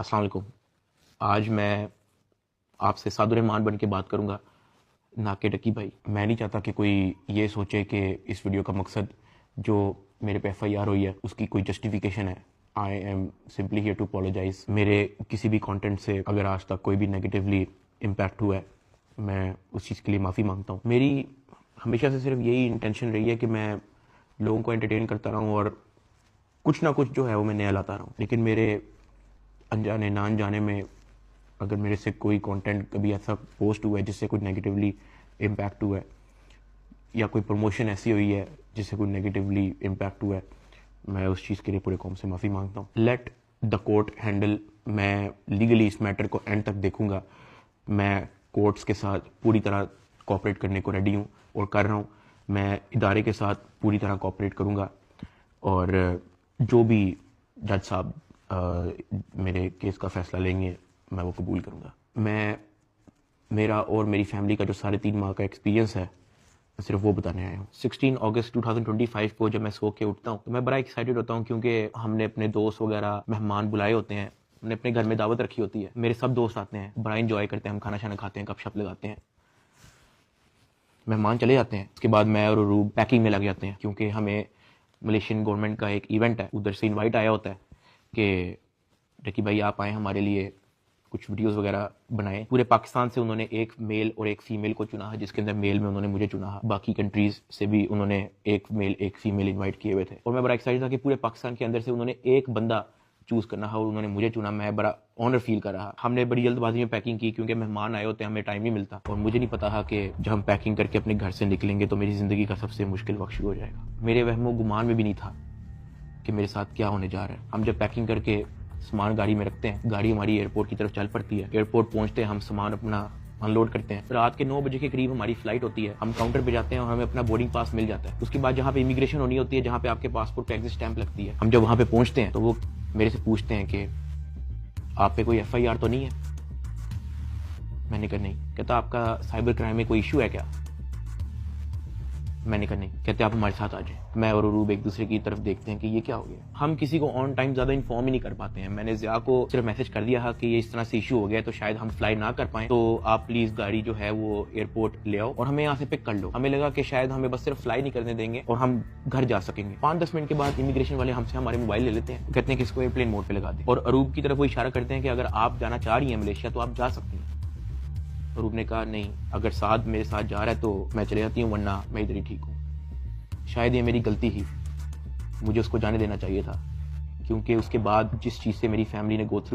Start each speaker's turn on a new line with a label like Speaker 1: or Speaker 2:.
Speaker 1: अस्सलाम वालेकुम। आज मैं आपसे सादुर्रहमान बन के बात करूंगा, ना कि डकी भाई। मैं नहीं चाहता कि कोई ये सोचे कि इस वीडियो का मकसद जो मेरे पे FIR हुई है उसकी कोई जस्टिफिकेशन है। I am simply here to apologise. मेरे किसी भी कंटेंट से अगर आज तक कोई भी नेगेटिवली इम्पैक्ट हुआ है, मैं उस चीज़ के लिए माफ़ी मांगता हूँ। मेरी हमेशा से सिर्फ यही इंटेंशन रही है कि मैं लोगों को एंटरटेन करता रहूँ और कुछ ना कुछ जो है वो मैं नया लाता रहूँ। लेकिन मेरे अनजाने ना अनजाने में अगर मेरे से कोई कंटेंट कभी ऐसा पोस्ट हुआ है जिससे कोई नेगेटिवली इम्पैक्ट हुआ है, या कोई प्रमोशन ऐसी हुई है जिससे कोई नेगेटिवली इम्पैक्ट हुआ है, मैं उस चीज़ के लिए पूरे कौम से माफ़ी मांगता हूँ। Let the court handle. मैं लीगली इस मैटर को एंड तक देखूंगा। मैं कोर्ट्स के साथ पूरी तरह कोऑपरेट करने को रेडी हूँ और कर रहा हूँ। मैं इदारे के साथ पूरी तरह कोऑपरेट करूँगा और जो भी जज साहब मेरे केस का फैसला लेंगे मैं वो कबूल करूँगा। मेरा और मेरी फैमिली का जो 3.5 माह का एक्सपीरियंस है सिर्फ वो बताने आया हूँ। 16 अगस्त 2025 को जब मैं सो के उठता हूँ तो मैं बड़ा एक्साइटेड होता हूँ, क्योंकि हमने अपने दोस्त वगैरह मेहमान बुलाए होते हैं। हमने अपने घर में दावत रखी होती है, मेरे सब दोस्त आते हैं, बड़ा इंजॉय करते हैं, हम खाना शाना खाते हैं, गपशप लगाते हैं, मेहमान चले जाते हैं। उसके बाद मैं और रूब पैकिंग में लग जाते हैं, क्योंकि हमें मलेशियन गवर्नमेंट का एक इवेंट है, उधर से इनवाइट आया होता है कि डकी भाई आप आए, हमारे लिए कुछ वीडियोस वगैरह बनाए। पूरे पाकिस्तान से उन्होंने एक मेल और एक फीमेल को चुना है, जिसके अंदर मेल में उन्होंने मुझे चुना है। बाकी कंट्रीज से भी उन्होंने एक मेल एक फीमेल इनवाइट किए हुए थे और मैं बड़ा एक्साइटेड था कि पूरे पाकिस्तान के अंदर से उन्होंने एक बंदा चूज करना है और उन्होंने मुझे चुना। मैं बड़ा ऑनर फील कर रहा। हमने बड़ी जल्दबाजी में पैकिंग की, क्योंकि मेहमान आए होते हैं, हमें टाइम नहीं मिलता और मुझे नहीं पता था कि जब हम पैकिंग करके अपने घर से निकलेंगे तो मेरी जिंदगी का सबसे मुश्किल वक्त शुरू हो जाएगा। मेरे वहमो गुमान में भी नहीं था कि मेरे साथ क्या होने जा रहा है। हम जब पैकिंग करके सामान गाड़ी में रखते हैं, गाड़ी हमारी एयरपोर्ट की तरफ चल पड़ती है। एयरपोर्ट पहुंचते हैं, हम सामान अपना अनलोड करते हैं। रात के 9 बजे के करीब हमारी फ्लाइट होती है। हम काउंटर पे जाते हैं और हमें अपना बोर्डिंग पास मिल जाता है। उसके बाद जहाँ पे इमिग्रेशन होनी होती है, जहाँ पे आपके पासपोर्ट का एग्जिट स्टैंप लगती है, हम जब वहाँ पे पहुंचते हैं तो वो मेरे से पूछते हैं कि आप पे कोई FIR तो नहीं है। मैंने कहा नहीं। कहता आपका साइबर क्राइम में कोई इशू है क्या? मैंने कहा नहीं। कहते आप हमारे साथ आ जाए। मैं और अरूब एक दूसरे की तरफ देखते हैं कि ये क्या हो गया। हम किसी को ऑन टाइम ज्यादा इन्फॉर्म ही नहीं कर पाते हैं। मैंने ज़िया को सिर्फ मैसेज कर दिया है कि ये इस तरह से इशू हो गया, तो शायद हम फ्लाई ना कर पाए, तो आप प्लीज गाड़ी जो है वो एयरपोर्ट ले आओ और हमें यहाँ से पिक कर लो। हमें लगा कि शायद हमें बस सिर्फ फ्लाई नहीं करने देंगे और हम घर जा सकेंगे। 5-10 मिनट के बाद इमिग्रेशन वाले हमसे हमारे मोबाइल ले लेते हैं, कहते हैं कि इसको एयरप्लेन मोड पे लगा दें और अरूब की तरफ वो इशारा करते हैं कि अगर आप जाना चाह रही हैं मलेशिया तो आप जा सकती हैं। अरूब ने कहा नहीं, अगर साथ मेरे साथ जा रहा है तो मैं चले जाती हूँ, वरना मैं इधर ही ठीक हूँ। शायद ये मेरी गलती ही, मुझे उसको जाने देना चाहिए था, क्योंकि उसके बाद जिस चीज़ से मेरी फैमिली ने गो थ्रू